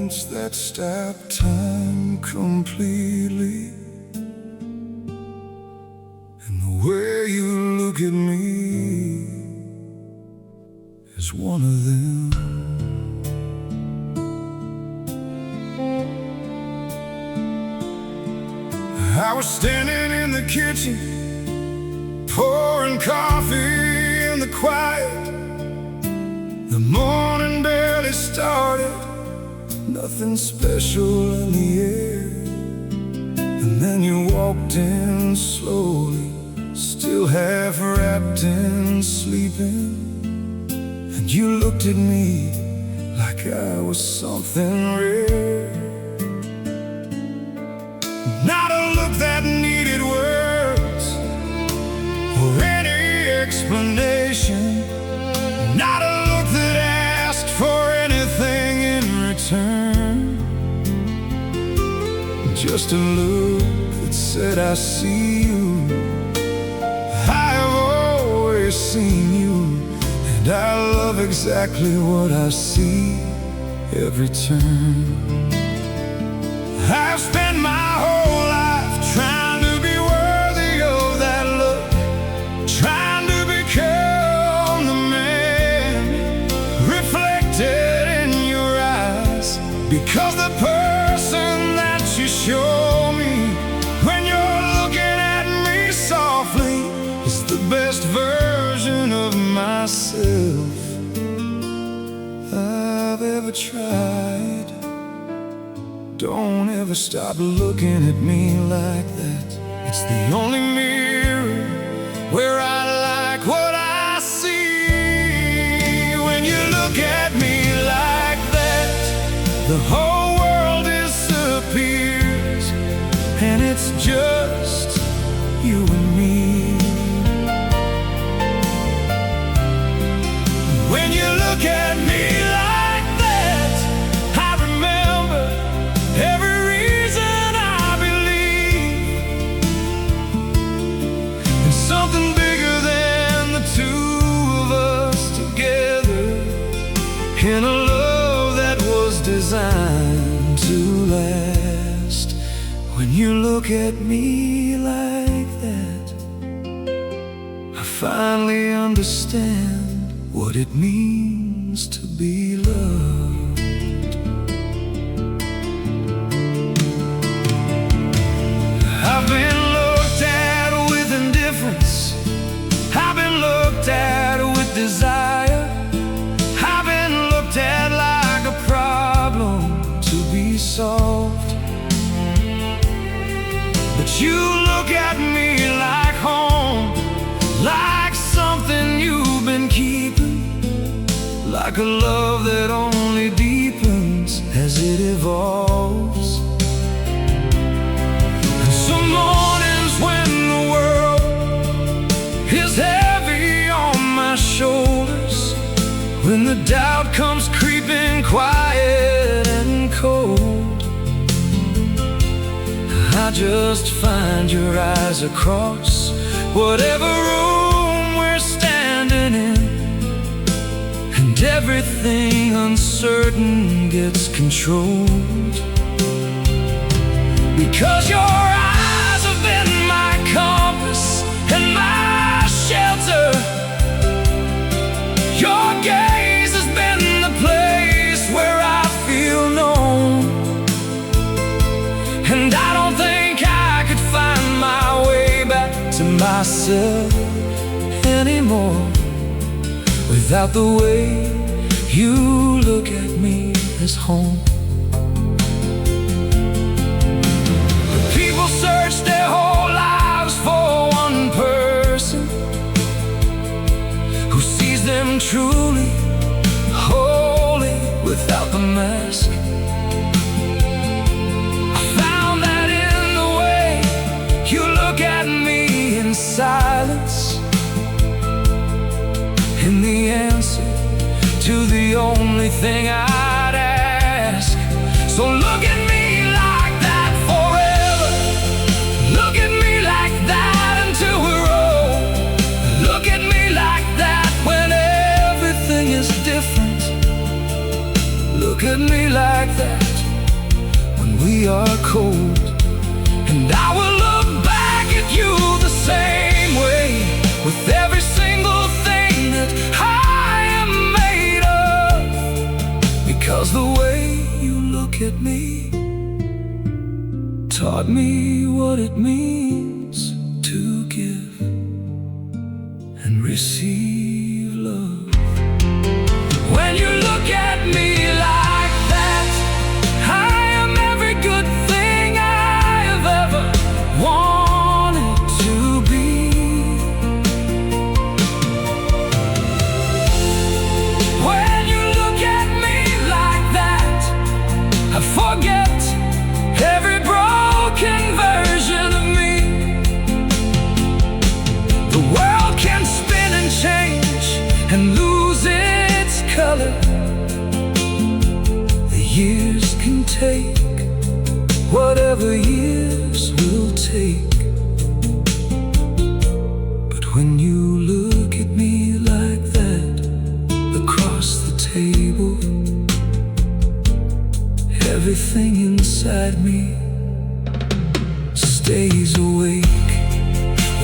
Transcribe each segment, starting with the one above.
moments that stop time completely, and the way you look at me is one of them. I was standing in the kitchen, pouring coffee in the quiet. The morning barely started, nothing special in the air. And then you walked in slowly, still half wrapped in sleeping. And you looked at me like I was something rare. Not a look that needed words or any explanation. Not a look that asked for anything in return. Just a look that said, I see you, I have always seen you, and I love exactly what I see every turn. I've spent my whole life trying to be worthy of that look, trying to become the man reflected in your eyes. Because the person that you show me when you're looking at me softly is the best version of myself I've ever tried. Don't ever stop looking at me like that. It's the only mirror where I like what I see. When you look at me like that, the whole world disappears, and it's just you and me. When you look at me like that, I remember every reason I believe in something bigger than the two of us together, in a love that was designed to last. When you look at me like that, I finally understand what it means to be loved. I've been looked at with indifference, I've been looked at with desire, I've been looked at like a problem to be solved. But you look at me like home, like something you've been keeping, like a love that only deepens as it evolves. Some mornings when the world is heavy on my shoulders, when the doubt comes creeping quiet and cold, I just find your eyes across whatever room we're standing in, and everything uncertain gets controlled. Because your eyes have been my compass and my shelter. Your gaze has been the place where I feel known, and I don't think I could find my way back to myself anymore without the way you look at me as home. People search their whole lives for one person who sees them truly, wholly, without the mask. I found that in the way you look at me in silence, in the answer to the only thing I'd ask. So look at me like that forever. Look at me like that until we're old. Look at me like that when everything is different. Look at me like that are cold. And I will look back at you the same way, with every single thing that I am made of. Because the way you look at me taught me what it means to give and receive love. When you look at me like that, I am every good thing I have ever wanted to be. When you look at me like that, I forget every broken version of me. The world can spin and change and lose its color. The years can take whatever years will take. But when you look at me like that, across the table, everything inside me stays awake.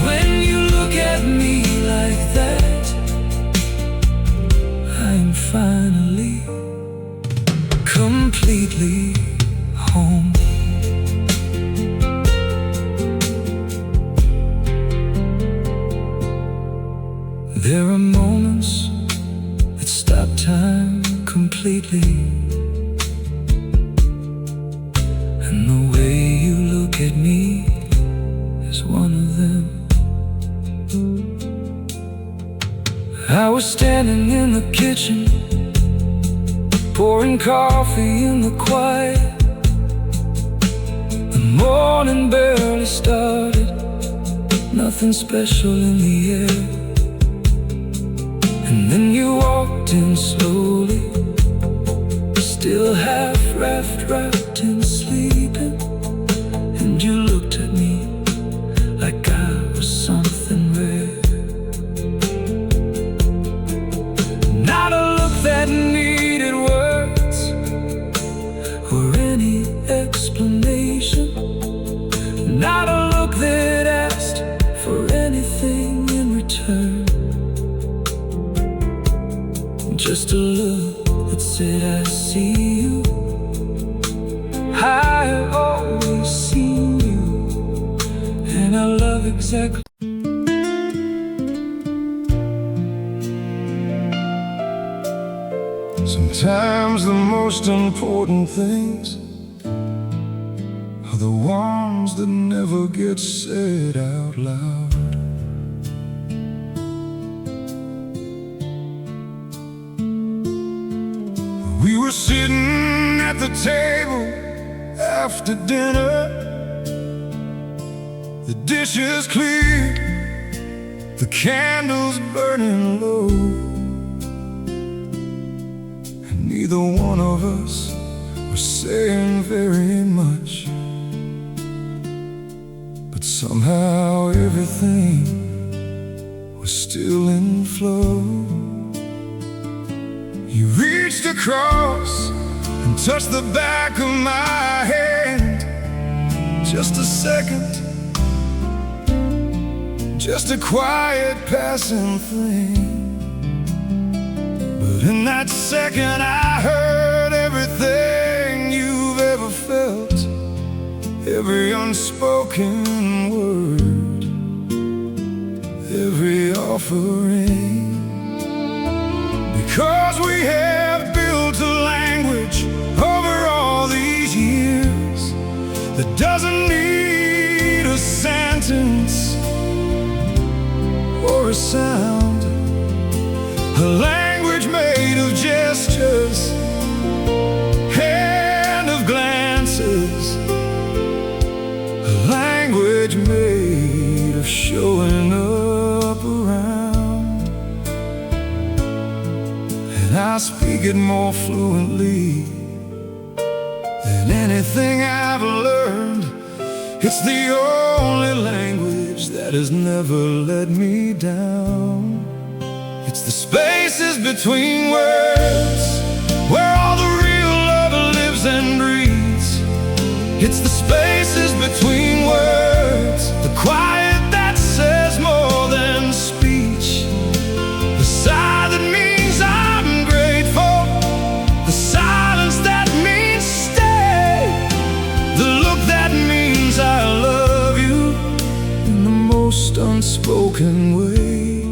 When you look at me like that, I'm finally completely home. There are moments that stop time completely, and the way you look at me is one of them. I was standing in the kitchen, pouring coffee in the quiet. The morning barely started, nothing special in the air. And then you walked in slowly, still half wrapped in sleeping. And you looked at me like I was something rare. Not a look that needed words or any explanation. Not a look that asked for anything in return. Just a look that said, I see you, I've always seen you, and I love exactly. Sometimes the most important things are the ones that never get said out loud. We were sitting at the table after dinner, the dishes clear, the candles burning low. And neither one of us was saying very much, but somehow everything was still in flow. You reached across and touched the back of my hand. Just a second, just a quiet passing thing. But in that second I heard everything you've ever felt, every unspoken word, every offering. Because we have built a language over all these years that doesn't need a sentence or a sound. A language made of gestures and of glances. A language made of showing up around. And I speak it more fluently than anything I've learned. It's the only language that has never let me down. It's the spaces between words where all the real love lives and breathes. It's the spaces between words, the quiet that says more than speech, the sigh that means I'm grateful, the silence that means stay, the look that means I love you in the most unspoken way.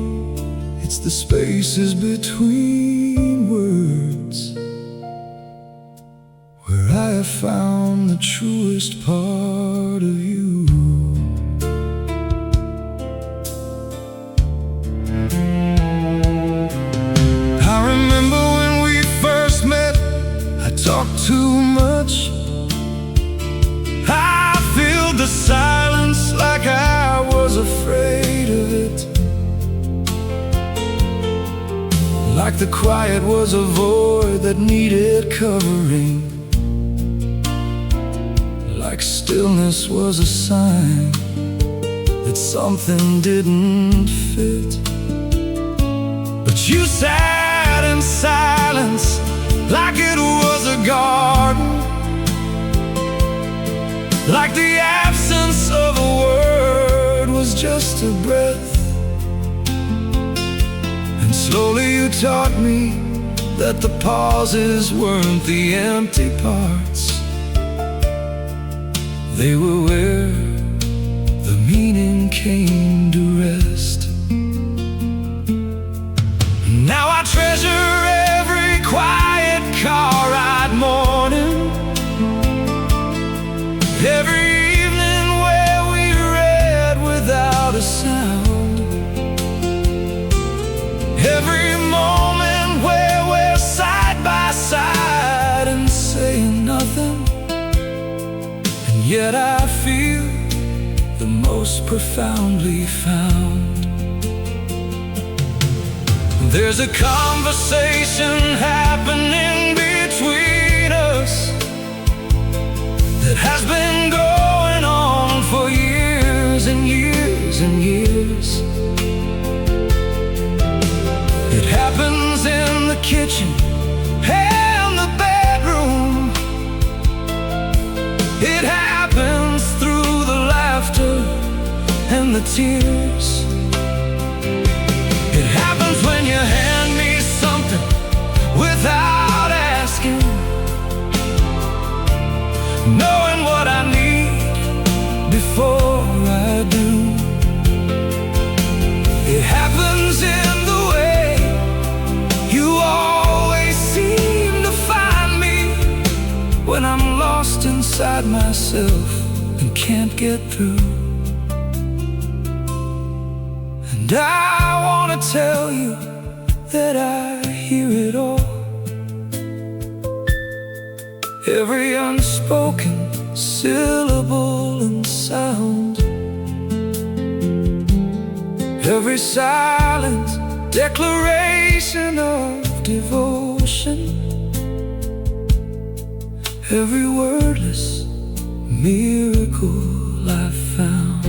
It's the spaces between words where I have found the truest part of you. I remember when we first met, I talked too much. I filled the silence like I was afraid of it, like the quiet was a void that needed covering, like stillness was a sign that something didn't fit. But you sat in silence like it was a garden, like the absence of a word was just a breath. And slowly you taught me that the pauses weren't the empty parts, they were where the meaning came to rest. Now I treasure every quiet car ride morning, every evening where we read without a sound, every moment where we're side by side and saying nothing. Yet I feel the most profoundly found. There's a conversation happening between us that has been going on for years and years and years. It happens in the kitchen and the bedroom. It happens through the laughter and the tears. It happens when you hand me something without asking, knowing what I need before I do. It happens in the way you always seem to find me when I'm lost inside myself and can't get through. And I wanna tell you that I hear it all, every unspoken syllable and sound, every silent declaration of devotion, every wordless miracle I've found.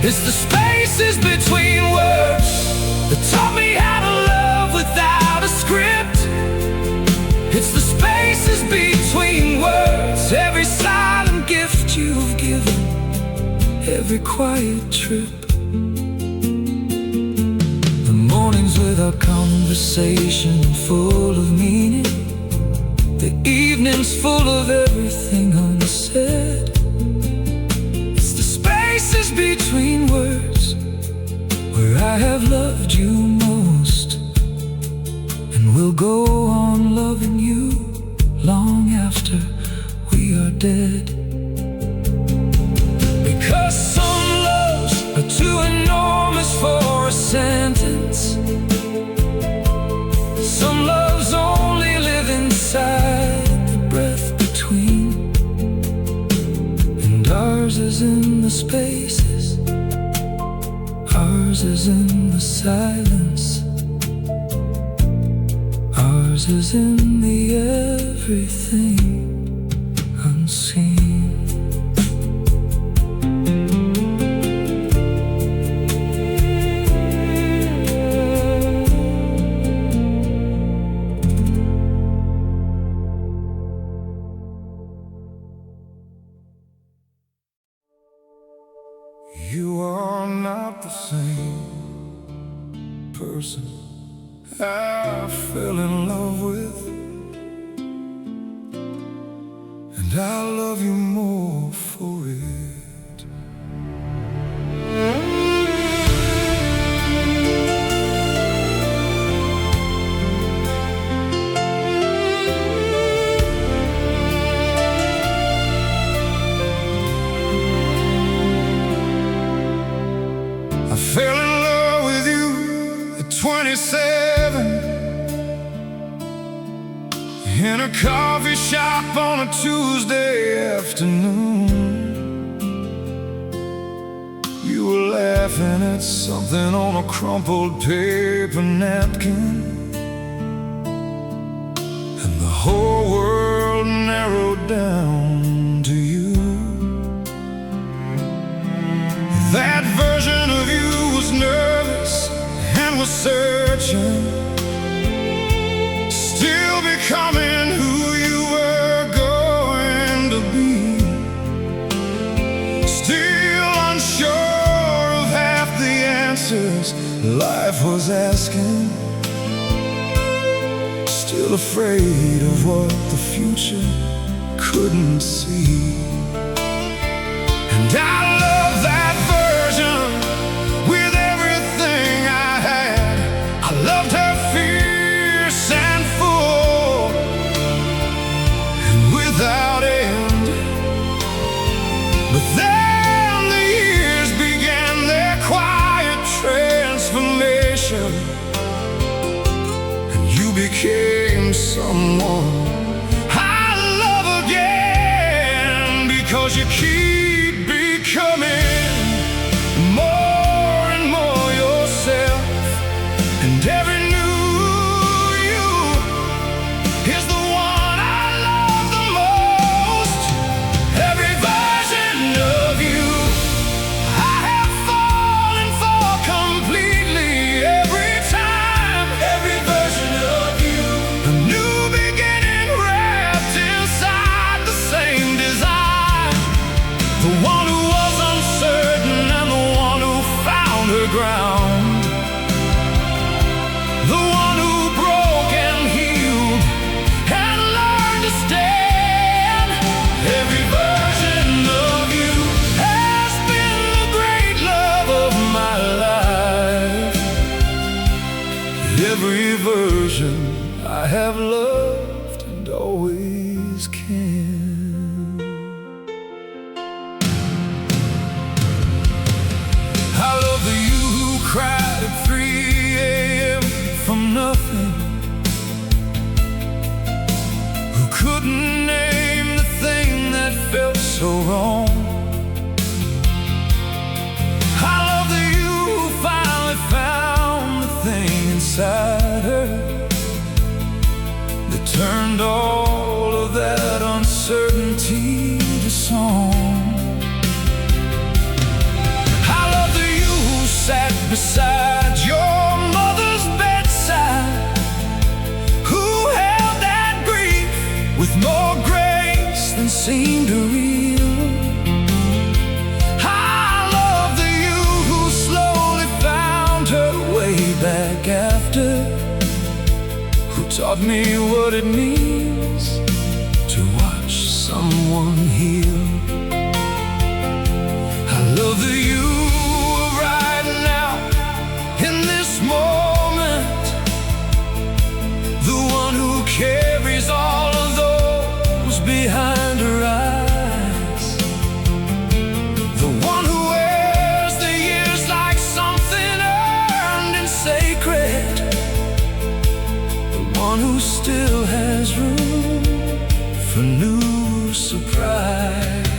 It's the spaces between words that taught me how to love without a script. It's the spaces between words, every silent gift you've given, every quiet trip. The mornings without conversation full of meaning, the evenings full of everything unsaid. It's the spaces between words where I have loved you most, and will go on loving you long after we are dead. Because some loves are too enormous for a sentence, some loves only live inside the breath between, and ours is in the spaces, ours is in the silence, ours is in the everything unseen. not the same person I fell in love with, and I love you more for it. I fell in love with you at 27 in a coffee shop on a Tuesday afternoon. You were laughing at something on a crumpled paper napkin, and the whole world narrowed down to you. That version of you was nervous and was searching, still becoming who you were going to be, still unsure of half the answers life was asking, still afraid of what the future couldn't see. And I love that version with everything I had. I loved her fierce and full and without end. But then the years began their quiet transformation, and you became someone I love again, because you keep becoming more and more yourself, and every new you is the one I love the most. Every version of you I have fallen for completely. Every time, every version of you, a new beginning wrapped inside the same design. The one who was uncertain and the one who found her ground, the one who broke and healed and learned to stand. Every version of you has been the great love of my life. Every version I have loved and always can. I love the you who cried at 3 a.m. from nothing, who couldn't name the thing that felt so wrong. I love the you who finally found the thing inside her that turned all of that uncertainty to song. I love the you who sat beside your mother's bedside, who held that grief with more grace than seemed real. I love the you who slowly found her way back after, who taught me what it means to watch someone heal. I love the you of right now, in this moment, the one who carries all of those behind her eyes, the one who wears the years like something earned and sacred, the one who still has room for new surprise.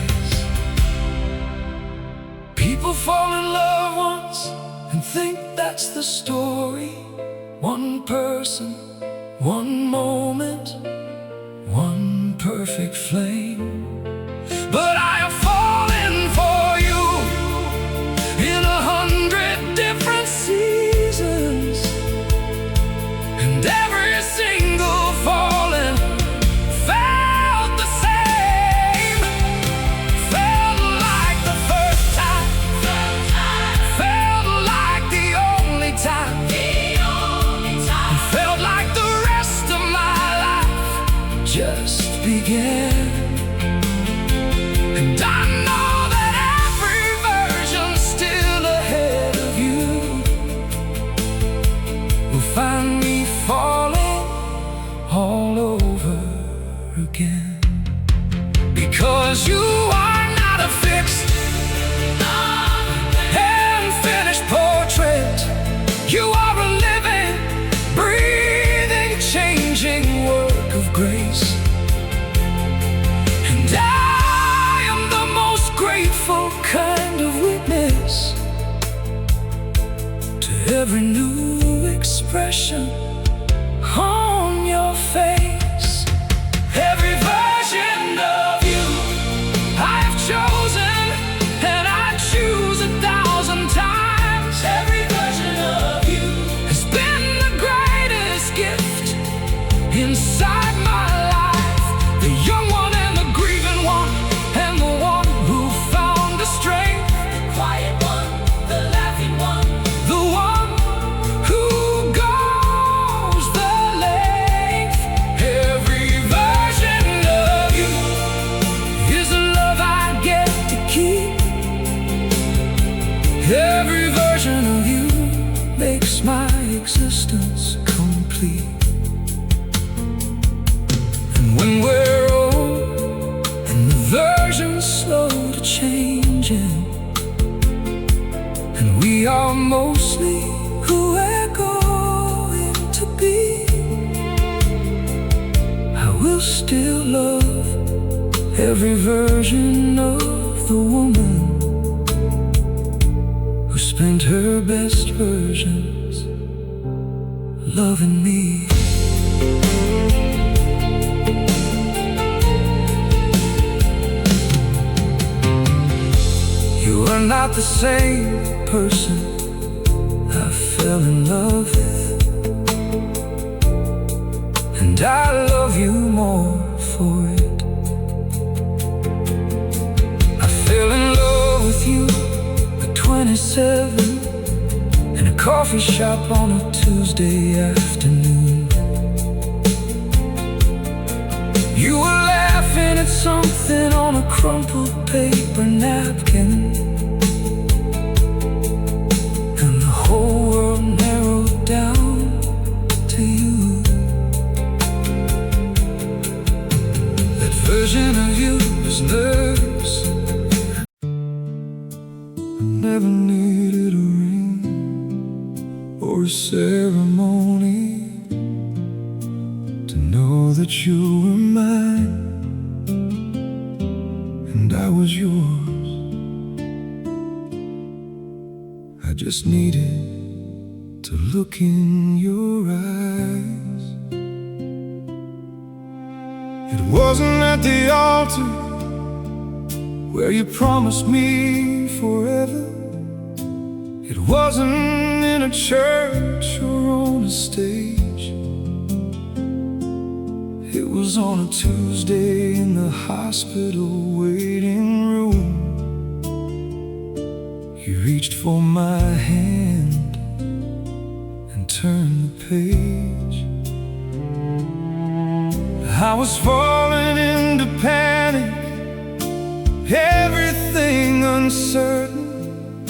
People fall in love once and think that's the story. One person, one moment, one perfect flame. But I have fallen for you in 100 different seasons, and every single falling felt the same. Felt like the first time. every new expression on your face, every version of you I've chosen, and I choose 1,000 times. Every version of you has been the greatest gift inside my life. The young one and the grieving one, and the one who found the strength. The quiet one, the laughing one, the one who goes the length. Every version of you is a love I get to keep. Every version of you makes my existence complete. And when we're old and the version's slow to changing, and we are mostly who we're going to be, I will still love every version of the woman who spent her best versions loving me. You are not the same person I fell in love with, and I love you more for it. I fell in love with you at 27 in a coffee shop on a Tuesday afternoon. You were laughing at something on a crumpled paper napkin, and the whole world narrowed down to you. That version of you was nervous. I never needed a ring or a ceremony to know that you were mine and I was yours. I just needed to look in your eyes. It wasn't at the altar where you promised me forever. It wasn't in a church or on a stage. It was on a Tuesday in the hospital waiting room. You reached for my hand and turned the page. I was falling into panic, everything uncertain,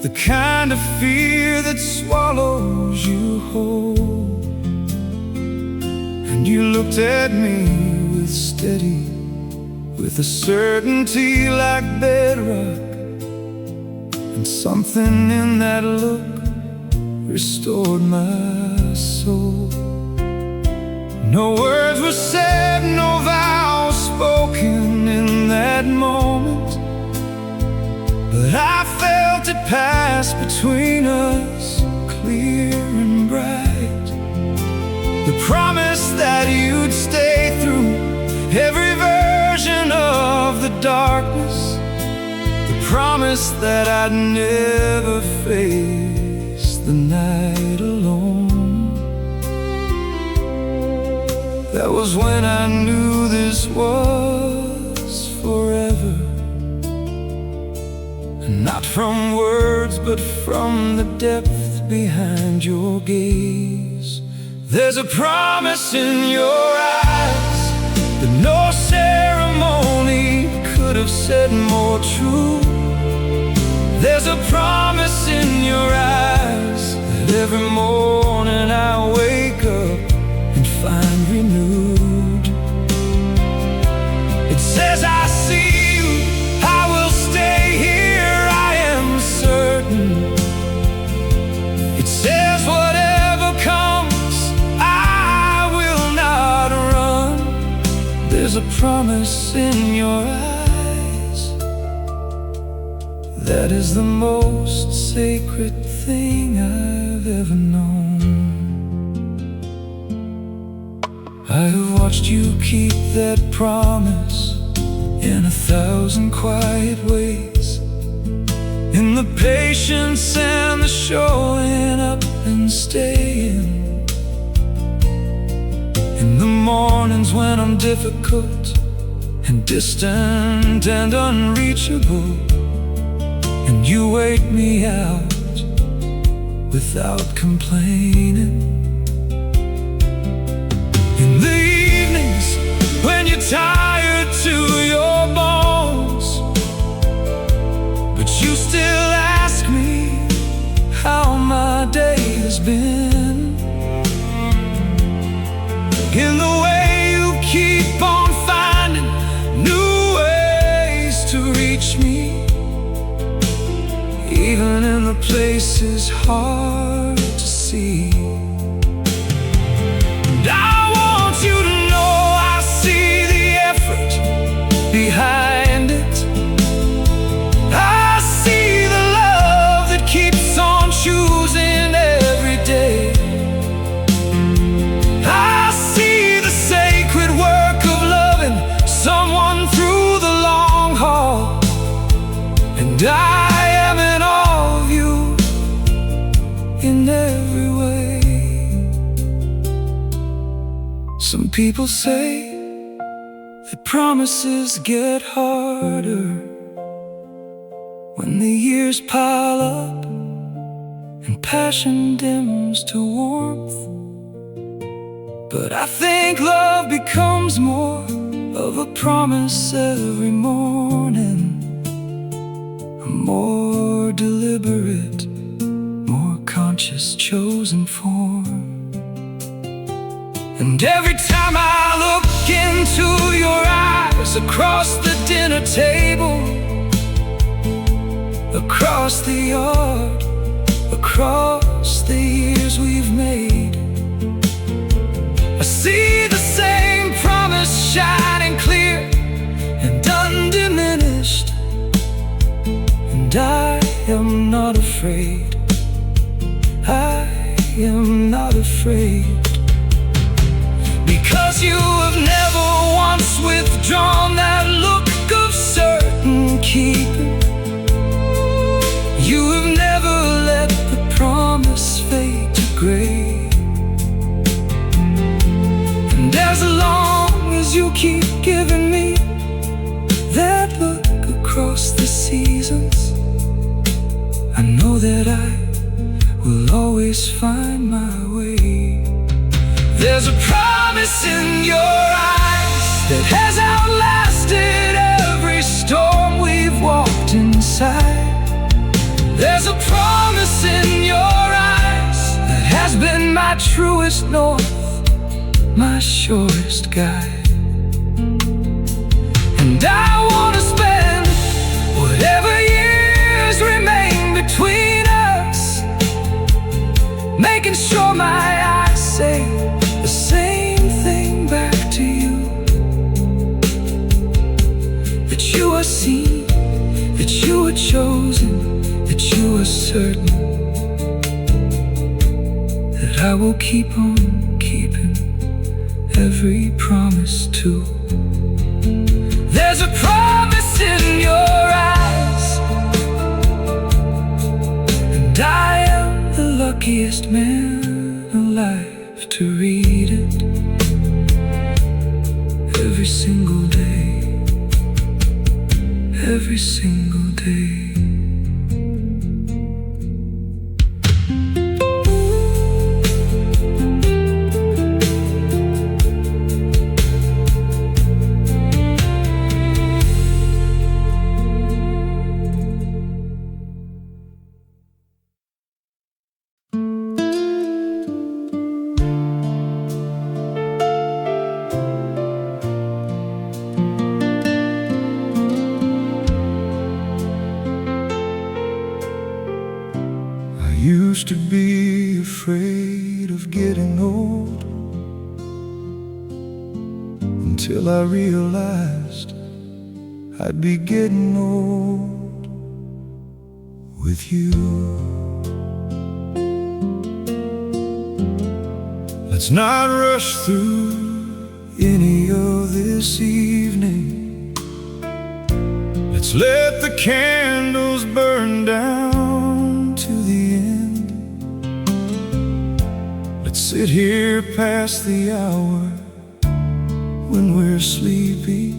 the kind of fear that swallows you whole. And you looked at me with steady, with a certainty like bedrock, and something in that look restored my soul. No words were said, no vows spoken in that moment, but I felt it pass between us, clear and bright. The promise that you'd stay through every version of the darkness, the promise that I'd never face the night alone. That was when I knew this was forever. Not from words, but from the depth behind your gaze. There's a promise in your eyes that no ceremony could have said more true. There's a promise in your eyes that every morning I wake up and find renewed. It says I see you, I will stay here, I am certain. It says whatever comes, I will not run. There's a promise in your eyes that is the most sacred thing I ever known. I have watched you keep that promise in 1,000 quiet ways, in the patience and the showing up and staying, in the mornings when I'm difficult and distant and unreachable, and you wait me out without complaining. In the evenings when you're tired to your bones, but you still ask me how my day has been. In the way you keep on finding new ways to reach me, even in the places hard to see. And I want you to know I see the effort behind it. I see the love that keeps on choosing every day. I see the sacred work of loving someone through the long haul, and I am in awe of you in every way. Some people say that promises get harder when the years pile up and passion dims to warmth. But I think love becomes more of a promise every morning, a more deliberate, more conscious chosen form. And every time I look into your eyes, across the dinner table, across the yard, across the years we've made, I see the same promise shining clear and undiminished. And I am not afraid, I am not afraid, because you have never once withdrawn that look of certain keeping. You have never let the promise fade to gray. And as long as you keep giving me that look across the seasons, I know that I will always find my way. There's a promise in your eyes that has outlasted every storm we've walked inside. There's a promise in your eyes that has been my truest north, my surest guide. And I want to spend whatever years remain between us, making sure my eyes say the same thing back to you, that you are seen, that you are chosen, that you are certain that I will keep on keeping every promise too. There's a promise in your eyes, and I am the luckiest man alive to read it every single day, every single day. Used to be afraid of getting old, until I realized I'd be getting old with you. Let's not rush through any of this evening. Let's let the candles burn down to the end. Let's sit here past the hour when we're sleepy.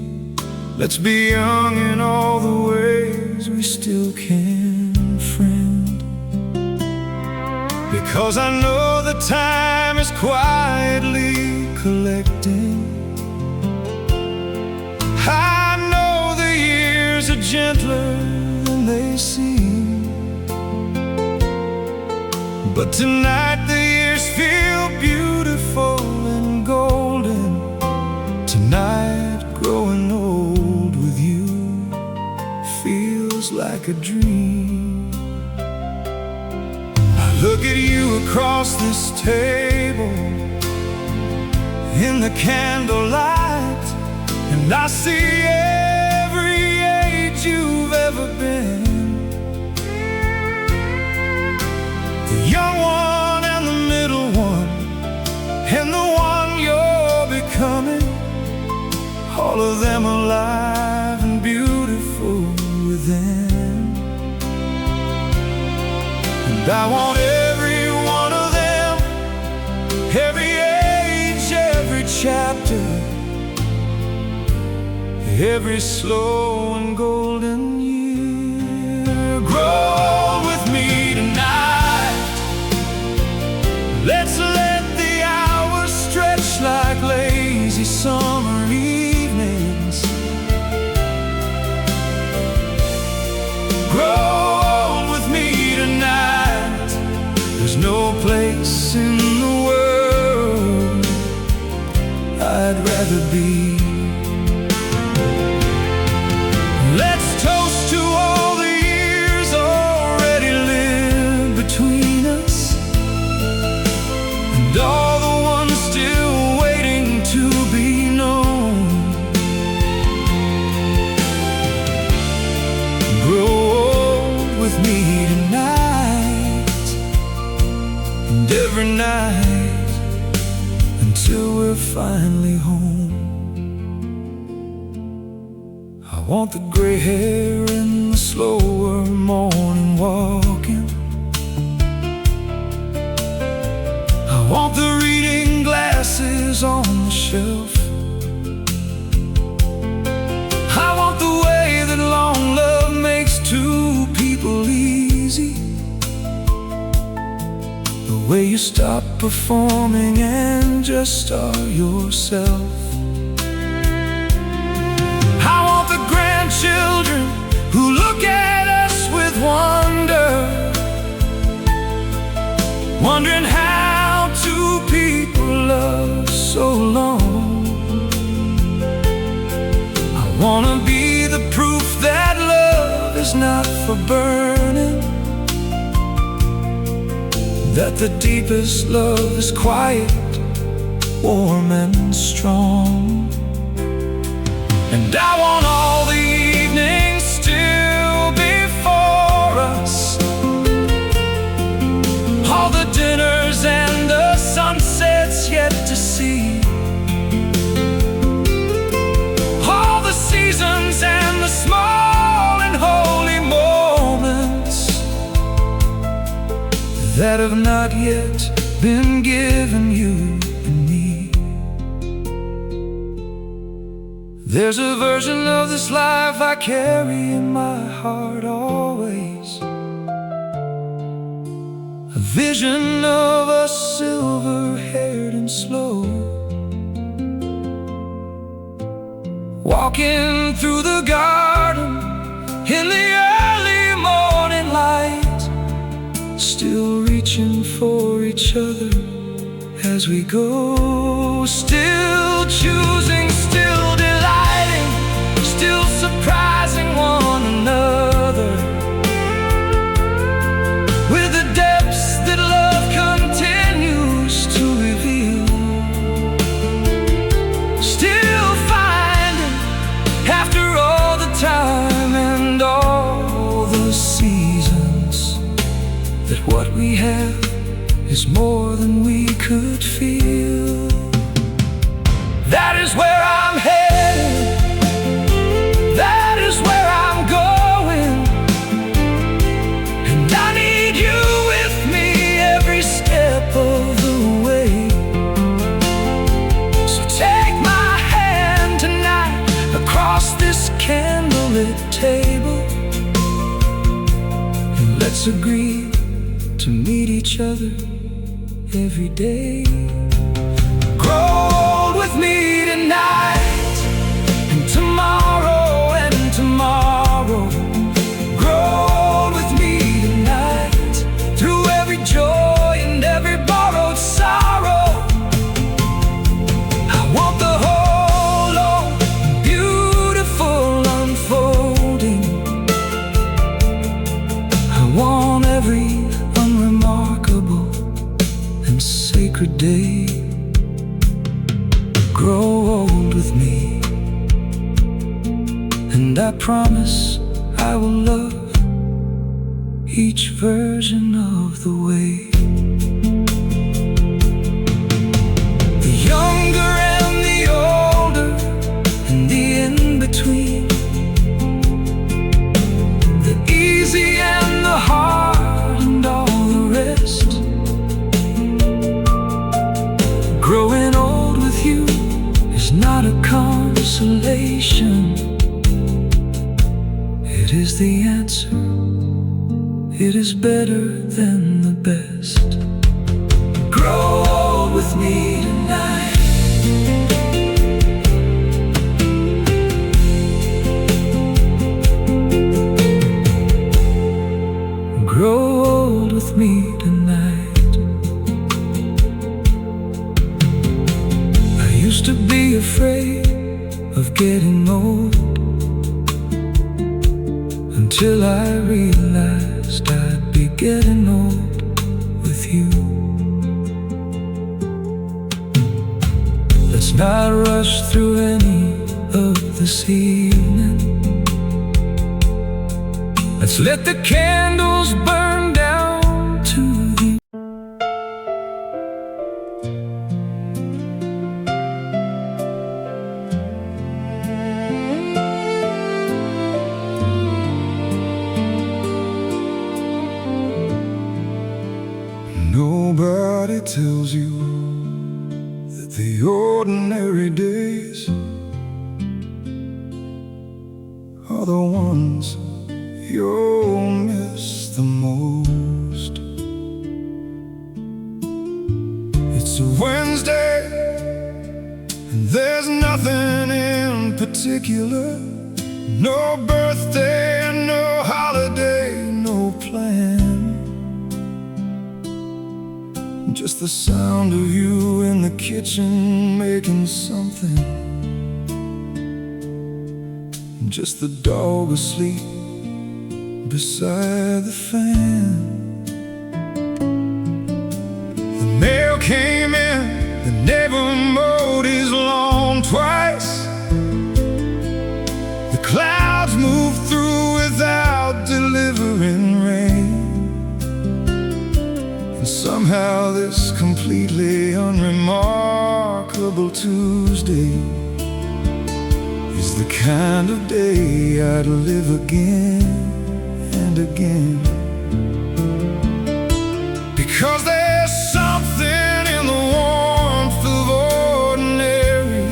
Let's be young in all the ways we still can, friend. Because I know the time is quietly collecting. I know the years are gentler than they seem. But tonight the years feel beautiful and golden. Tonight growing old with you feels like a dream. I look at you across this table in the candlelight, and I see every age you've ever been. The young one and the middle one, and the one you're becoming. All of them alive and beautiful within. And I want every one of them, every age, every chapter, every slow and golden year. Grow old with me tonight. Let's let the hours stretch like lazy summer evenings. Grow old with me tonight. There's no place in the world I'd rather be. Let's toast to all the years already lived between us, and all the ones still waiting to be known. Grow old with me tonight, and every night until we're finally home. I want the gray hair and the slower morning walking. I want the reading glasses on the shelf. I want the way that long love makes two people easy. The way you stop performing and just are yourself. Children who look at us with wonder, wondering how two people love so long. I wanna be the proof that love is not for burning, that the deepest love is quiet, warm and strong. And I want all the evenings still before us, all the dinners and the sunsets yet to see, all the seasons and the small and holy moments that have not yet been given you. There's a version of this life I carry in my heart always, a vision of us silver-haired and slow, walking through the garden in the early morning light, still reaching for each other as we go, still choosing, still delighting, still surprising one another with the depths that love continues to reveal, still finding after all the time and all the seasons that what we have is more than we could feel. That is where I'm headed, that is where I'm going, and I need you with me every step of the way. So take my hand tonight across this candlelit table, and let's agree to meet each other every day. Grow old with me tonight, and tomorrow, and tomorrow. Grow old with me tonight, through every joy and every borrowed sorrow. I want the whole, oh, beautiful unfolding. I want every unremarkable and sacred day. Grow old with me, and I promise I will love each version of the way. The younger and the older, and the in-between, the easy and the hard, and all the rest. Growing old with you is not a consolation, it is the answer, it is better than the best. Grow old with me tonight. Grow old with me tonight. I used to be afraid of getting old, until I realized I'd be getting old with you. Let's not rush through any of this evening. Let's let the candles burn down to the Nobody tells you that the ordinary days are the ones you'll miss the most. It's a Wednesday, and there's nothing in particular. No birthday, no holiday, no plan. Just the sound of you in the kitchen making something, just the dog asleep beside the fan. The mail came in, the neighbor mowed his lawn twice. The clouds moved through without delivering rain. And somehow this completely unremarkable Tuesday is the kind of day I'd live again and again. Because there's something in the warmth of ordinary,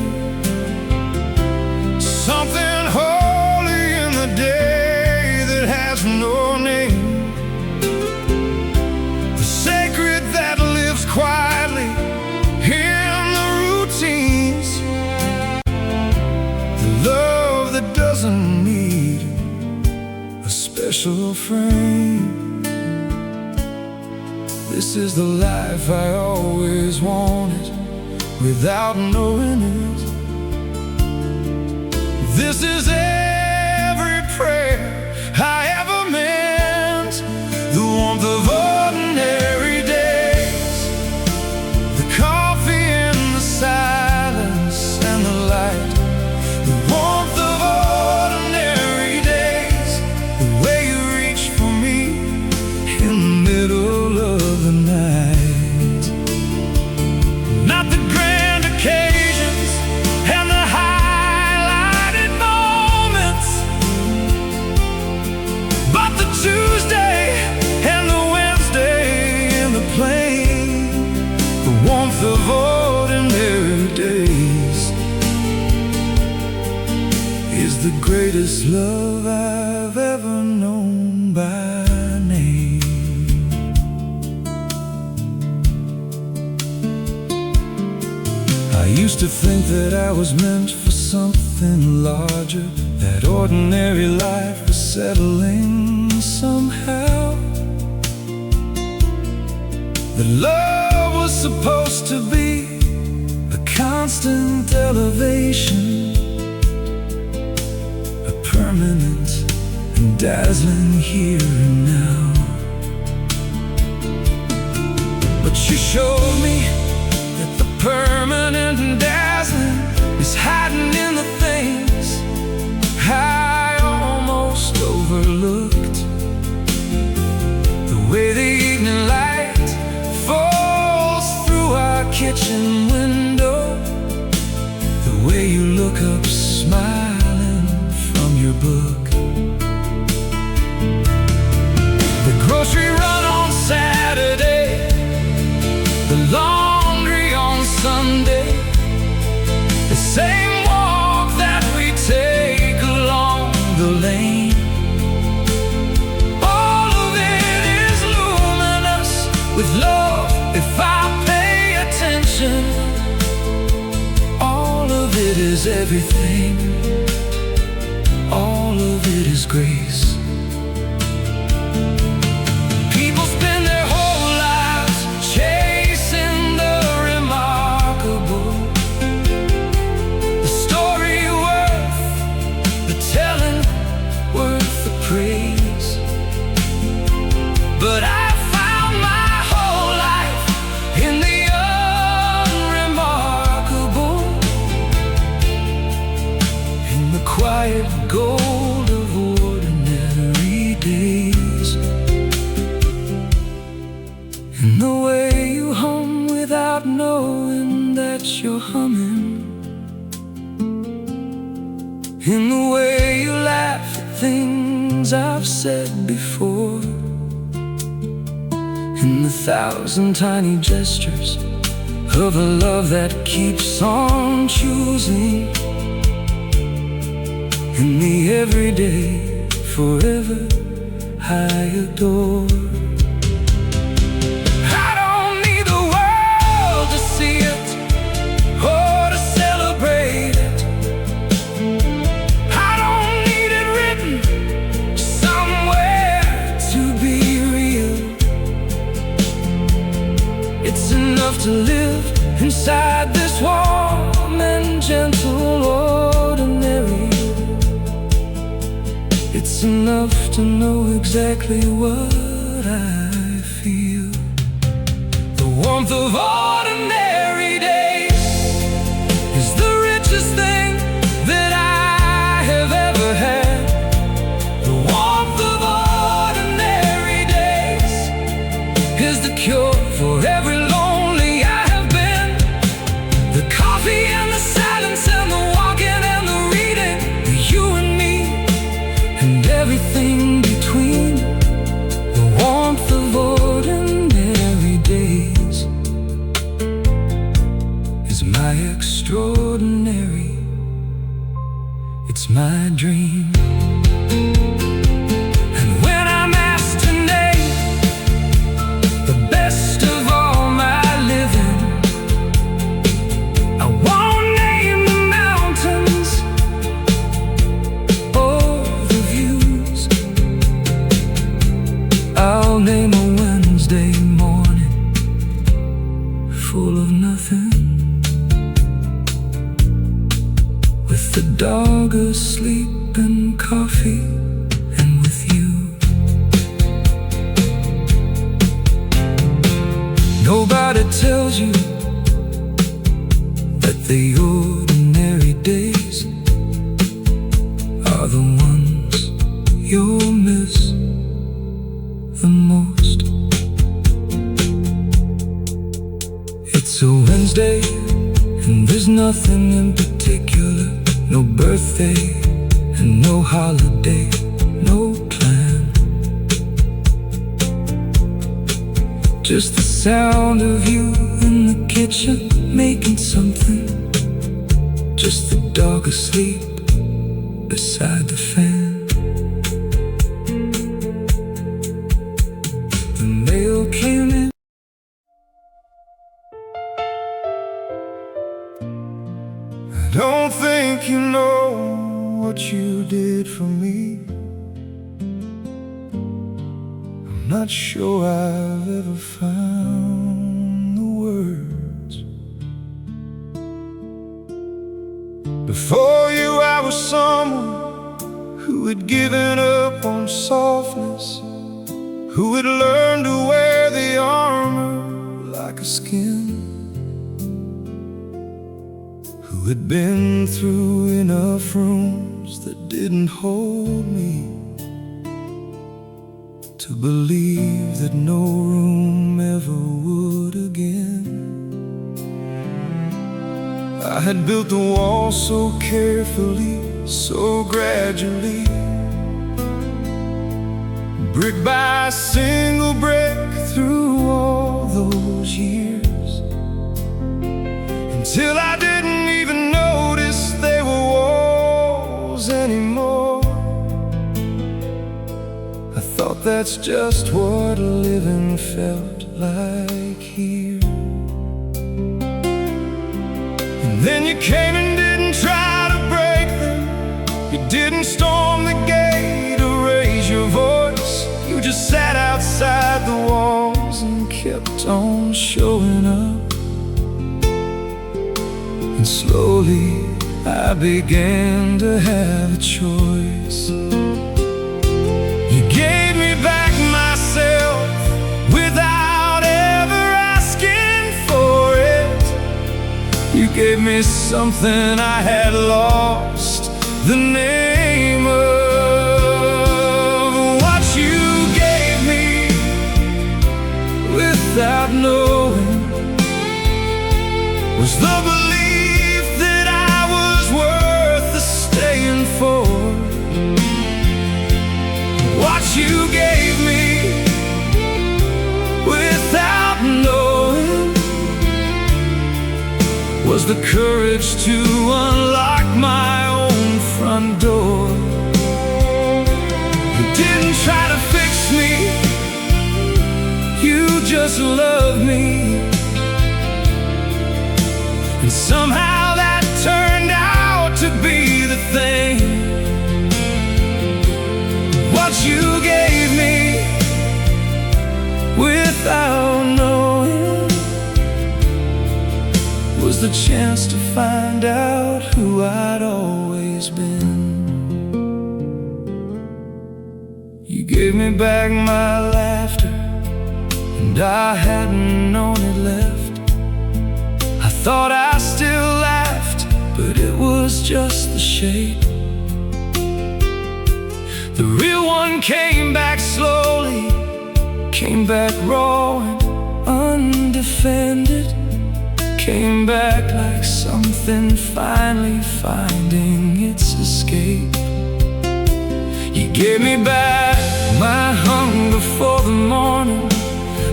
something holy in the day that has no name, the sacred that lives quietly in the routines, the love that doesn't need a special frame. This is the life I always wanted without knowing it. This is every prayer I ever meant. The warmth of ordinary days, the coffee and the silence and the light, the warmth of ordinary days, the way you reach for me in the middle of the night. the greatest love I've ever known by name. I used to think that I was meant for something larger, that ordinary life was settling somehow, that love was supposed to be a constant elevation, a permanent and dazzling here and now. But you showed me that the permanent and dazzling is hiding in the things I almost overlooked. The way the evening light falls through our kitchen window, the way you look up smiling from your book, the grocery run on Saturday, the laundry on Sunday, the same walk that we take along the lane. All of it is luminous with love if I pay attention. All of it is everything, all of it is grace. People spend their whole lives chasing the remarkable, the story worth the telling, worth the praise. But I found my whole life in the unremarkable, in the quiet gold of ordinary days, in the way you hum without knowing that you're humming, in the way you laugh at things I've said before, in the thousand tiny gestures of a love that keeps on choosing, in the everyday, forever I adore. I don't need the world to see it or to celebrate it. I don't need it written somewhere to be real. It's enough to live inside this warm and gentle ordinary. It's enough to know exactly what I feel. The warmth of ordinary days is the richest thing that I have ever had. The warmth of ordinary days is the cure for every lonely I have been. The coffee and the silence and the walking and the reading, the you and me and everything between. The warmth of ordinary days is my extraordinary, it's my dream. And when I'm asked to name the best of all my living, I won't name the mountains or the views. I'll name a Wednesday morning full of nothing, with the dog asleep and coffee and with you. Nobody tells you that the ordinary days are the ones you'll miss the most. It's a Wednesday and there's nothing in particular, no birthday and no holiday, no plan. Just the sound of you in the kitchen making something, just the dog asleep beside the fan. The mail came in. I don't think you know what you did for me. I'm not sure I've ever found the words. Before you I was someone who had given up on softness, who had learned to wear the armor like a skin, who had been through enough rooms that didn't hold me to believe that no room ever would again. I had built the wall so carefully, so gradually, brick by single brick through all those years, until I didn't even notice they were walls anymore. I thought that's just what living felt like here. And then you came and didn't try to break them. You didn't storm the gate or raise your voice. You just sat outside the walls and kept on showing up. And slowly I began to have a choice. You gave me back myself without ever asking for it. You gave me something I had lost the name of. What you gave me without knowing was the belief that I was worth the staying for. What you gave me without knowing was the courage to unlock my own front door. You didn't try to fix me, you just loved me. And somehow that turned out to be the thing. What you gave me without knowing was the chance to find out who I'd always been. You gave me back my laughter, and I hadn't known it left. I thought I still laughed, but it was just the shape. The real one came back slowly, came back raw and undefended, came back like something finally finding its escape. You gave me back my hunger for the morning,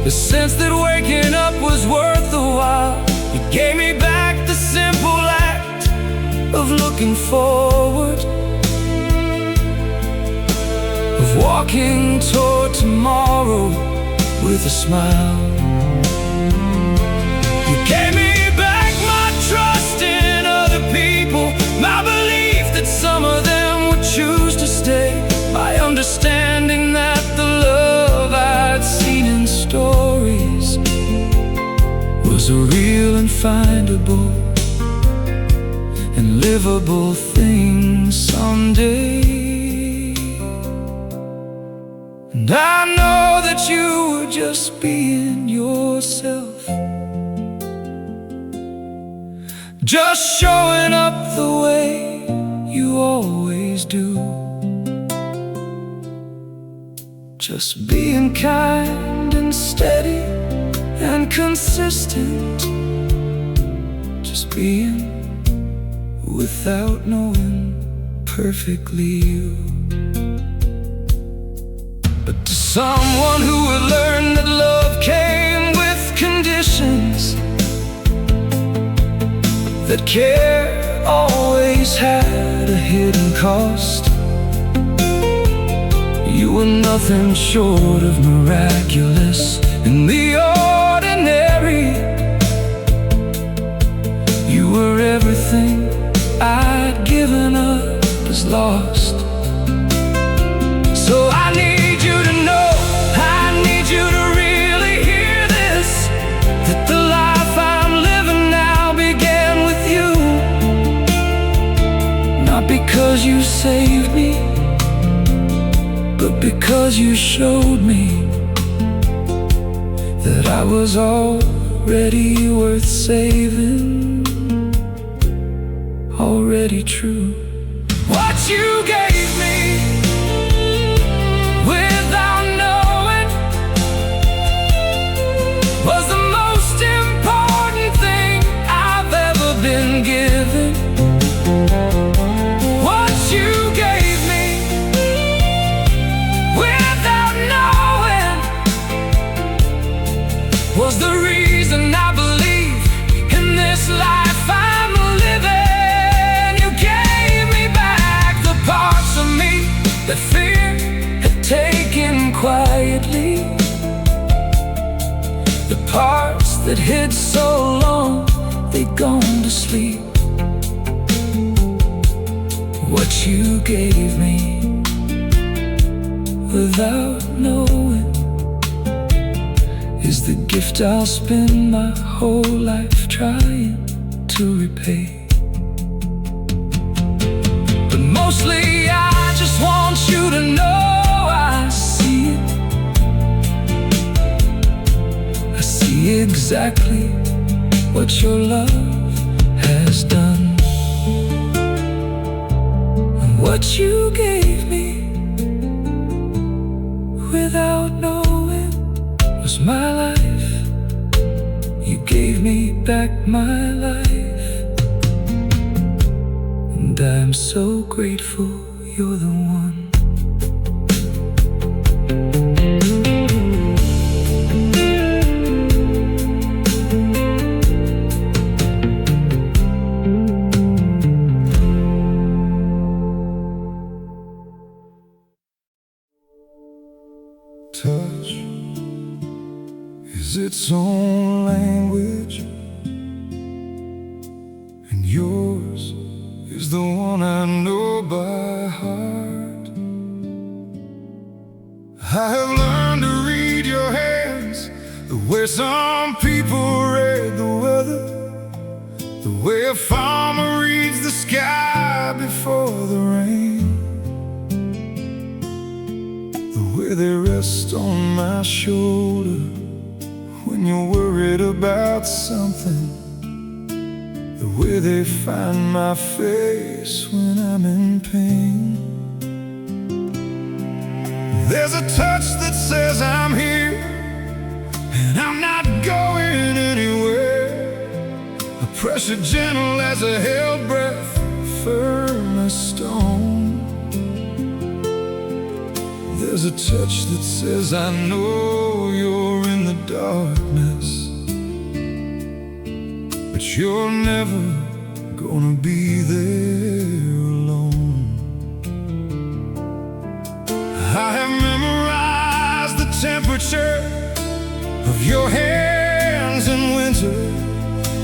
the sense that waking up was worth the while. You gave me back the simple act of looking forward, of walking toward tomorrow with a smile. You gave me back my trust in other people, my belief that some of them would choose to stay, my understanding that the love I'd seen in stories was a real and findable and livable thing someday. And I know that you were just being yourself, just showing up the way you always do, just being kind and steady and consistent, just being without knowing perfectly you. But to someone who had learned that love came with conditions, that care always had a hidden cost. You were nothing short of miraculous. In the ordinary, you were everything I'd given up as lost. So I need you to know, I need you to really hear this, that the life I'm living now began with you. Not because you saved me, but because you showed me that I was already worth saving, already true. What you gave me without knowing was the most important thing I've ever been given. What you gave me without knowing was the reason I believe in this life I'm living. You gave me back the parts of me that fear had taken quietly, the parts that hid so long they'd gone to sleep. What you gave me without knowing is the gift I'll spend my whole life trying to repay. But mostly I just want you to know I see it. I see exactly what your love has done. And what you gave me without knowing was my life. You gave me back my life, and I'm so grateful you're the one. Touch is its own language, and yours is the one I know by heart. I have learned to read your hands the way some people read the weather, the way a farmer reads the sky before the rain, the way they rest on my shoulder when you're worried about something, the way they find my face when I'm in pain. There's a touch that says I'm here and I'm not going anywhere, a pressure gentle as a held breath, firm as stone. There's a touch that says I know you're in the darkness, but you're never gonna be there alone. I have memorized the temperature of your hands in winter,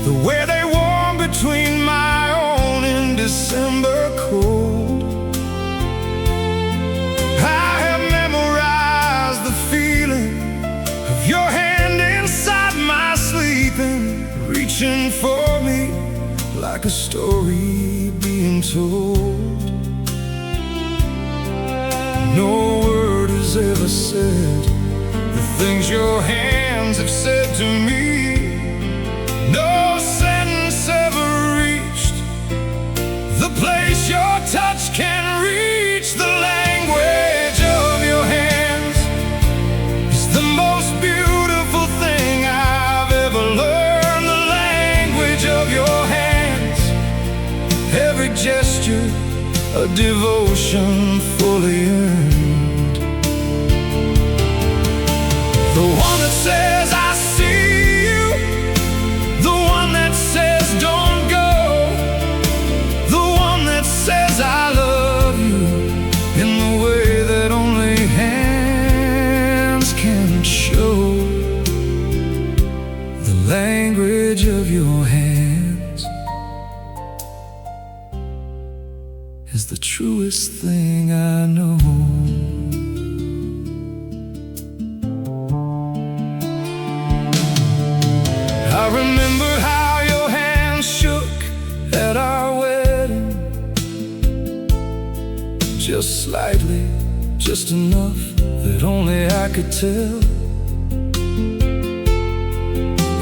the way they warm between my own in December cold. I have memorized the feeling of your hand inside my sleeping, reaching for me like a story being told. No word is ever said, the things your hands have said to me. No sentence ever reached the place your touch can reach. The language of your hands is the most beautiful thing I've ever learned. The language of your hands, every gesture a devotion fully earned. The one that says I see you, the one that says don't go, the one that says I love language of your hands is the truest thing I know. I remember how your hands shook at our wedding, just slightly, just enough that only I could tell.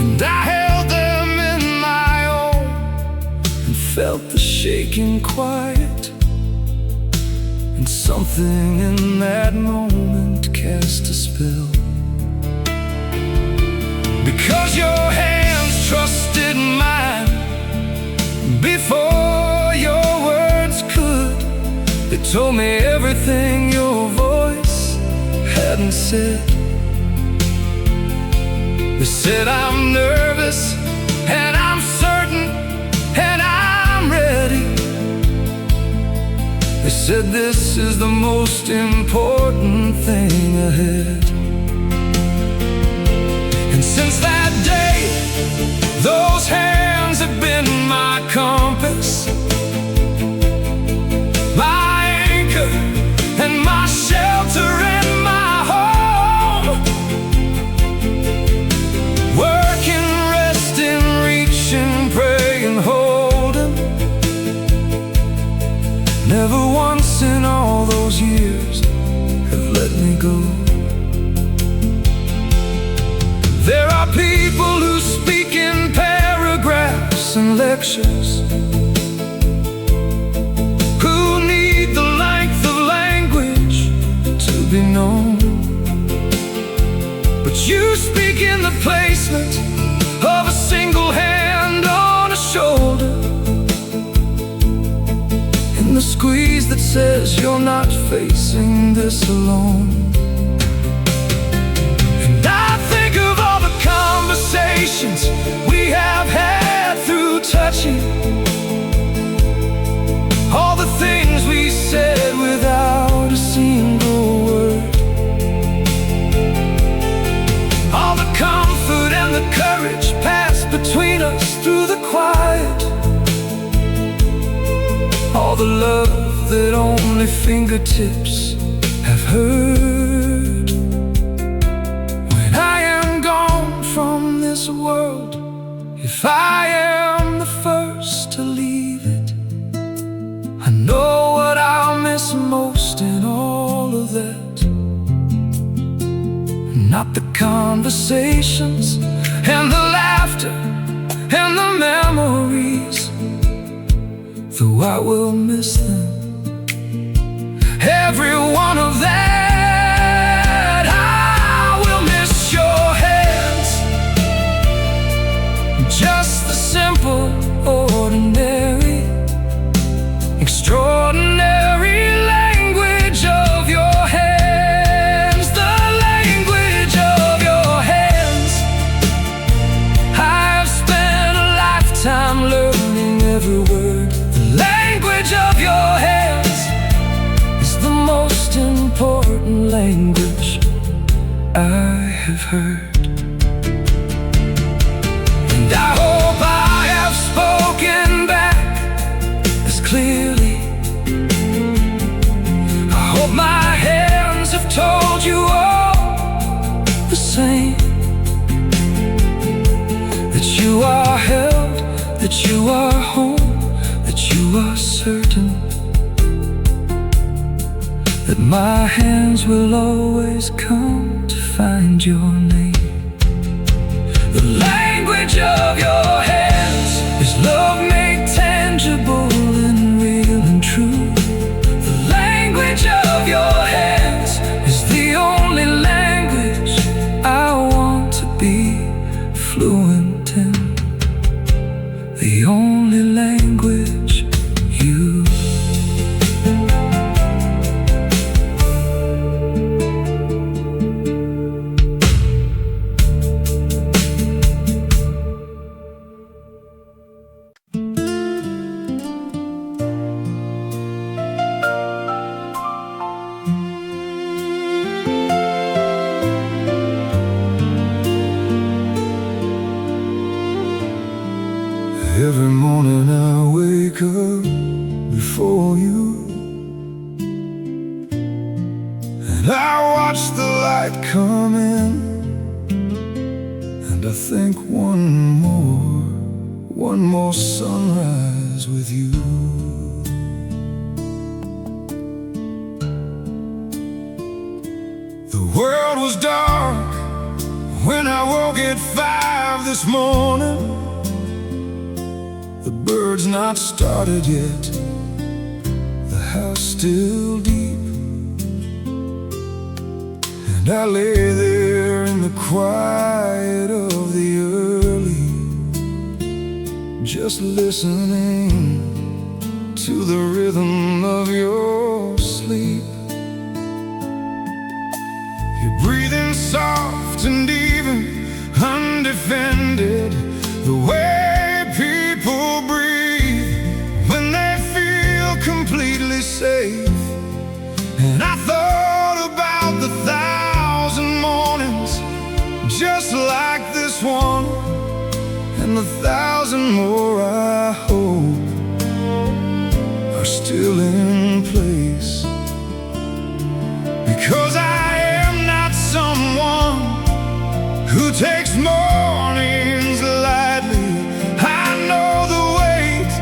And I held them in my own and felt the shaking quiet, and something in that moment cast a spell. Because your hands trusted mine before your words could. They told me everything your voice hadn't said. They said I'm nervous and I'm certain and I'm ready. They said this is the most important thing ahead. And since that day, those hands have been my compass, my anchor and my shelter and my home. Working, resting, reaching, praying, holding. Never once in all those years have let me go. There are people who speak in paragraphs and lectures, who need the length of language to be known. But you speak in the placement of a single hand on a shoulder, in the squeeze that says you're not facing this alone. Conversations we have had through touching, all the things we said without a single word, all the comfort and the courage passed between us through the quiet, all the love that only fingertips have heard. When I am gone from this world, if I am the first to leave it, I know what I'll miss most in all of that. Not the conversations and the laughter and the memories, though I will miss them, every one of them. Just the simple, ordinary, extraordinary language of your hands. The language of your hands. I've spent a lifetime learning every word. The language of your hands is the most important language I have heard. I hope I have spoken back as clearly. I hope my hands have told you all the same, that you are held, that you are home, that you are certain, that my hands will always come to find your name. The language of your hands is love made tangible and real and true. The language of your hands is the only language I want to be fluent in. The only language you. Every morning I wake up before you, and I watch the light come in, and I think one more sunrise with you. The world was dark when I woke at 5 this morning. The bird's not started yet, the house still deep, and I lay there in the quiet of the early, just listening to the rhythm of your sleep. You're breathing soft and even, undefended, the way people breathe when they feel completely safe. And I thought about the 1,000 mornings just like this one, and the 1,000 more I hope are still in place. Because I am not someone who takes mornings lightly. I know the weight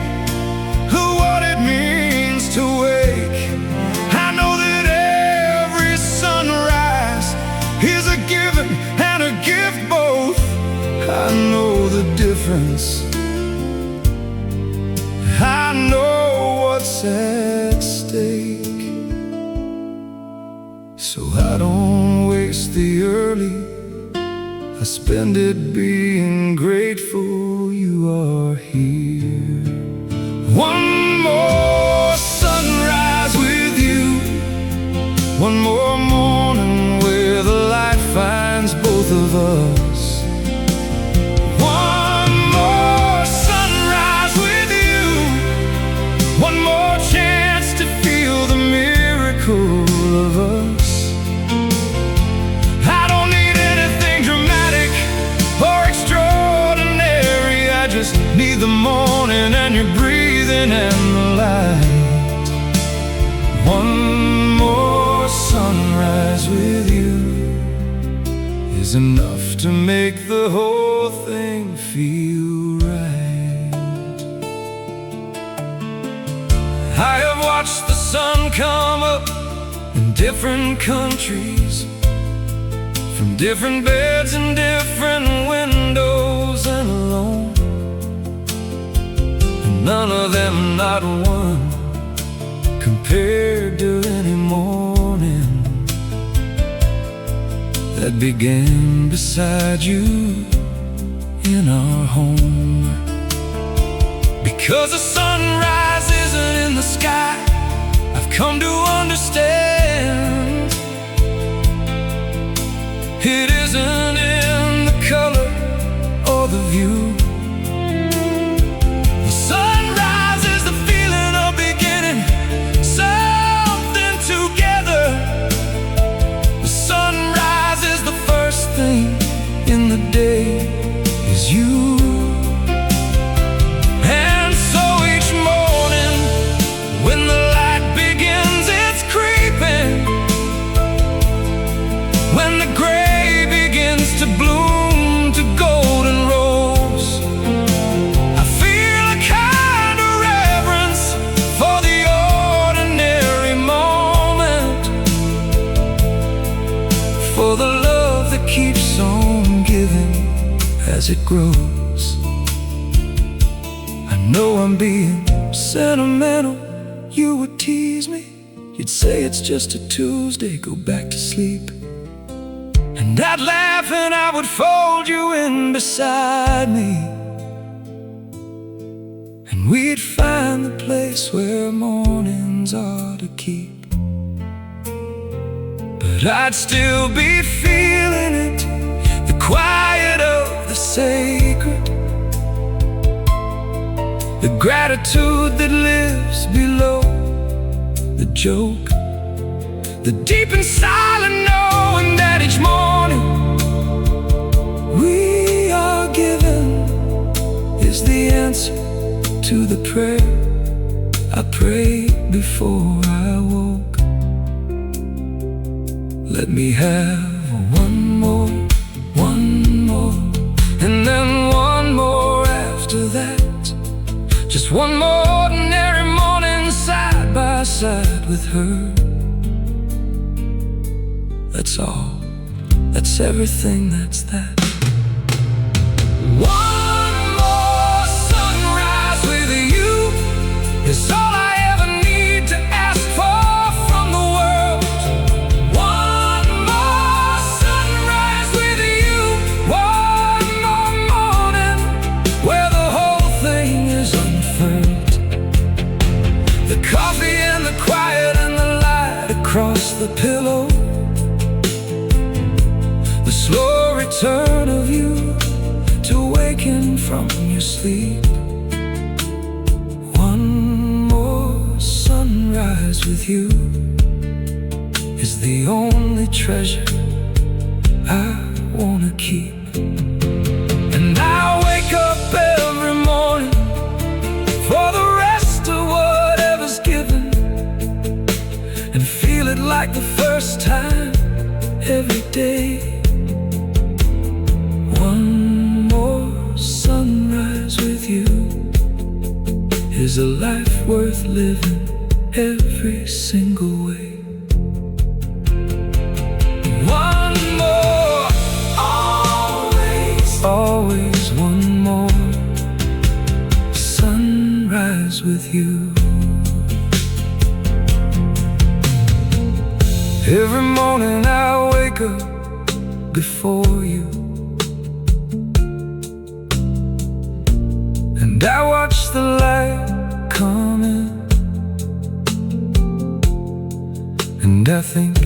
of what it means to wake. I know that every sunrise is a given and a gift both. I know the difference, I know what's at stake. So I don't waste the early, I spend it being grateful you are here. One more sunrise with you, one more morning where the light finds both of us. One more sunrise with you, one more chance to feel the miracle of us. I don't need anything dramatic or extraordinary, I just need the morning and your breathing and the light. One more sunrise with you is enough to make the whole thing feel right. I have watched the sun come up in different countries, from different beds and different windows and alone, and none of them, not one, compared to any morning that began beside you in our home. Because the sunrise isn't in the sky, I've come to understand. It isn't in the color or the view. The sunrise is the feeling of beginning something together. The sunrise is the first thing in the day, is you. And so each morning when the light begins its creeping, when the gray begins to bloom to golden rose, I feel a kind of reverence for the ordinary moment, for the love that keeps on giving as it grows. I know I'm being sentimental, you would tease me, you'd say it's just a Tuesday, go back to sleep. And I'd laugh and I would fold you in beside me, and we'd find the place where mornings are to keep. But I'd still be feeling it, the quiet of the sacred, the gratitude that lives below the joke, the deep and silent knowing that each morning we are given is the answer to the prayer I prayed before I woke. Let me have one more, and then one more after that. Just one more ordinary morning side by side with her. That's all, that's everything, that's that. One more sunrise with you is all I ever need to ask for from the world. One more sunrise with you, one more morning where the whole thing is unfurled. The coffee and the quiet and the light across the pillow, the slow return of you to waken from your sleep. One more sunrise with you is the only treasure I wanna keep. And I wake up every morning for the rest of whatever's given, and feel it like the first time every day. One more sunrise with you is a life worth living every single way. One more, always one more sunrise with you. Every morning I wake up before you, and I watch the light come in, and I think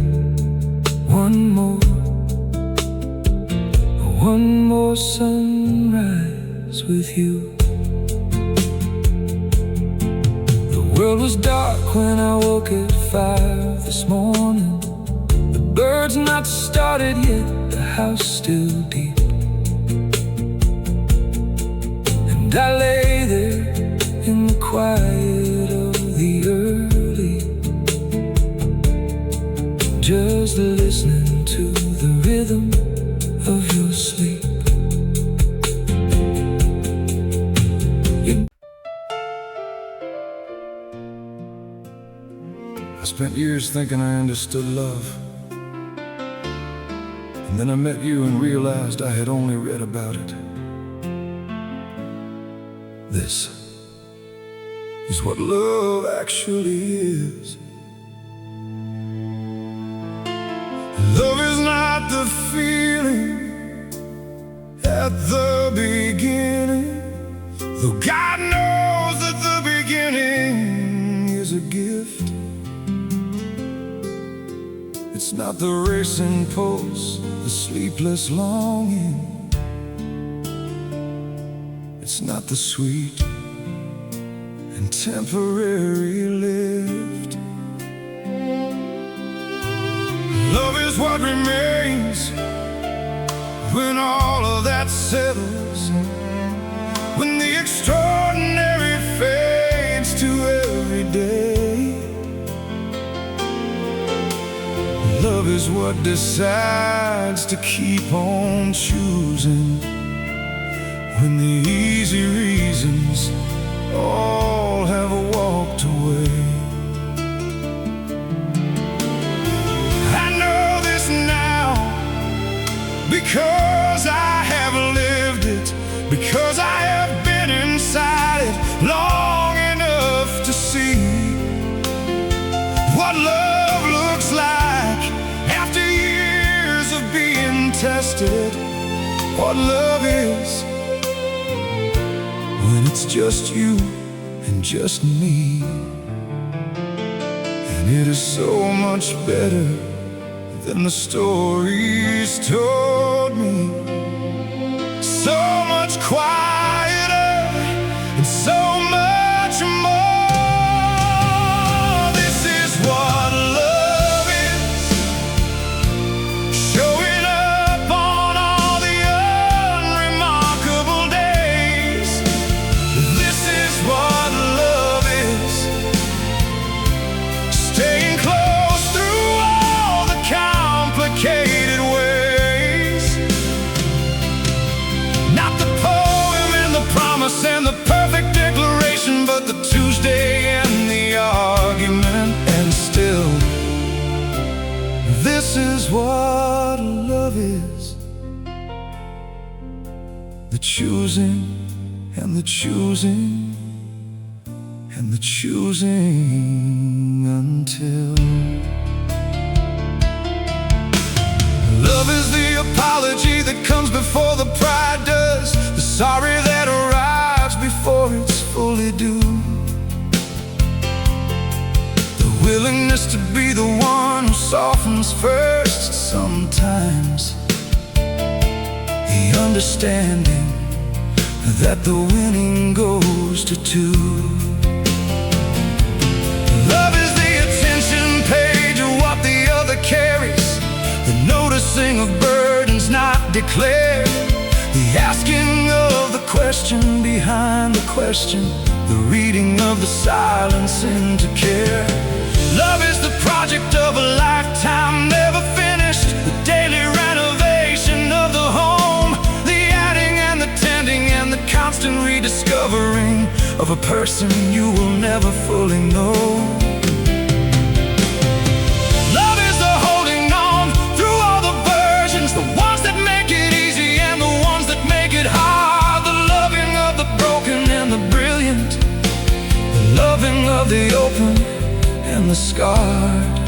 one more sunrise with you. The world was dark when I woke at 5 this morning. The birds not started yet, the house still deep. And I lay there in the quiet of the early, just listening to the rhythm of your sleep. I spent years thinking I understood love, and then I met you and realized I had only read about it. This is what love actually is. Love is not the feeling at the beginning, though God knows that the beginning is a gift. It's not the racing pulse, the sleepless longing. It's not the sweet and temporary lift. Love is what remains when all of that settles, when the extraordinary fades to everyday. Love is what decides to keep on choosing when the easy reasons all have walked away. I know this now because I have lived it, because I have been inside it long enough to see what love looks like after years of being tested. What love is when it's just you and just me. And it is so much better than the stories told me. So much quieter and so much more. This is what love is, showing up on all the unremarkable days. This is what choosing, and the choosing, and the choosing until love is the apology that comes before the pride does, the sorry that arrives before it's fully due, the willingness to be the one who softens first sometimes, the understanding that the winning goes to two. Love is the attention page of what the other carries, the noticing of burdens not declared, the asking of the question behind the question, the reading of the silence into care. Love is the project of a lifetime never finished, the daily renovation of the home, the adding and the tending and the constant rediscovering of a person you will never fully know. Love is the holding on through all the versions, the ones that make it easy and the ones that make it hard, the loving of the broken and the brilliant, the loving of the open and the scarred.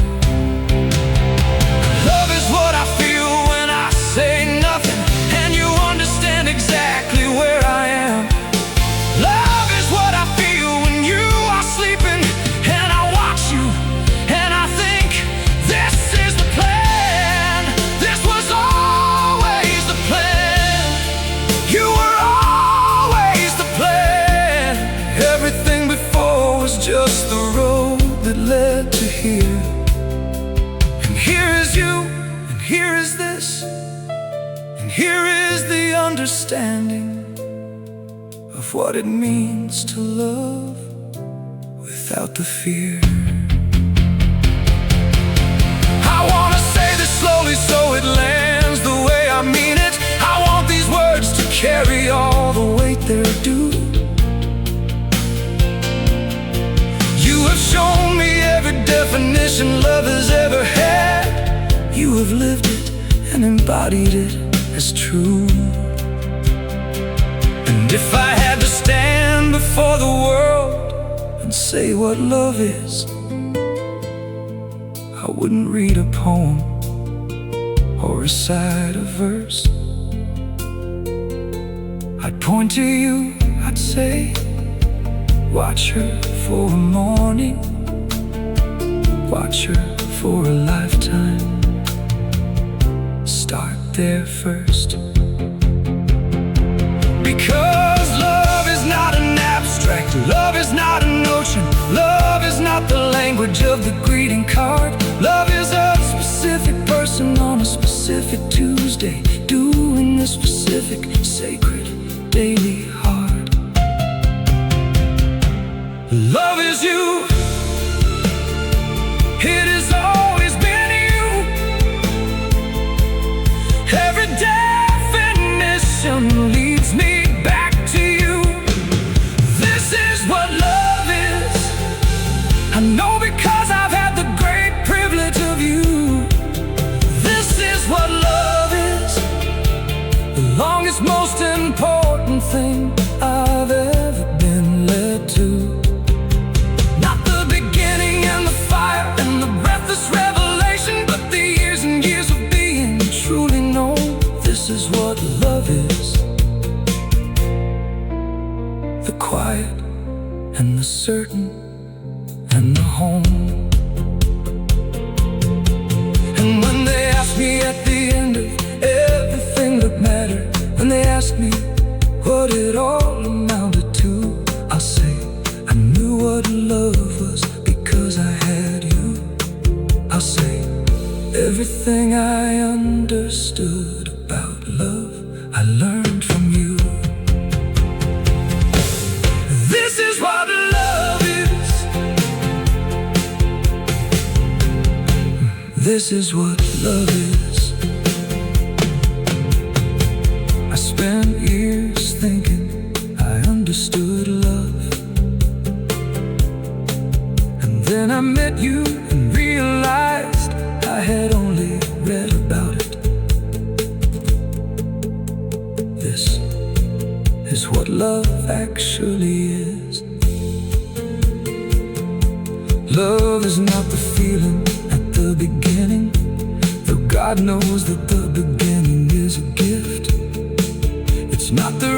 Love is what I feel when I say nothing and you understand exactly where I am. Love is what I feel when you are sleeping and I watch you and I think this is the plan. This was always the plan. You were always the plan. Everything before was just the road that led to here. And here is you, and here is this, and here is the understanding of what it means to love without the fear. I wanna say this slowly so it lands the way I mean it. I want these words to carry all the weight they're due. You have shown me every definition love has ever had. You have lived it and embodied it as true. And if I had to stand before the world and say what love is, I wouldn't read a poem or recite a verse. I'd point to you, I'd say, watch her for a morning, watch her for a lifetime. Start there first. Because love is not an abstract, love is not a notion, love is not the language of the greeting card. Love is a specific person on a specific Tuesday, doing the specific, sacred, daily hard. Love is you. It has always been you. Every definition leads me back to you. This is what love is. I know because I've had the great privilege of you. This is what love is. The longest, most important thing I've ever been led to. Not the beginning and the fire and the breathless revelation, but the years and years of being truly known. This is what love is. The quiet and the certain and the home. And when they ask me at the end of everything that mattered, when they ask me what it all amounted to, I'll say I knew what love was because I had you. I'll say everything I understood about love I learned from you. This is what love is. This is what love is. I spent years thinking I understood love, and then I met you and realized I had only read about it. This love actually is. Love is not the feeling at the beginning, though God knows that the beginning is a gift. It's not the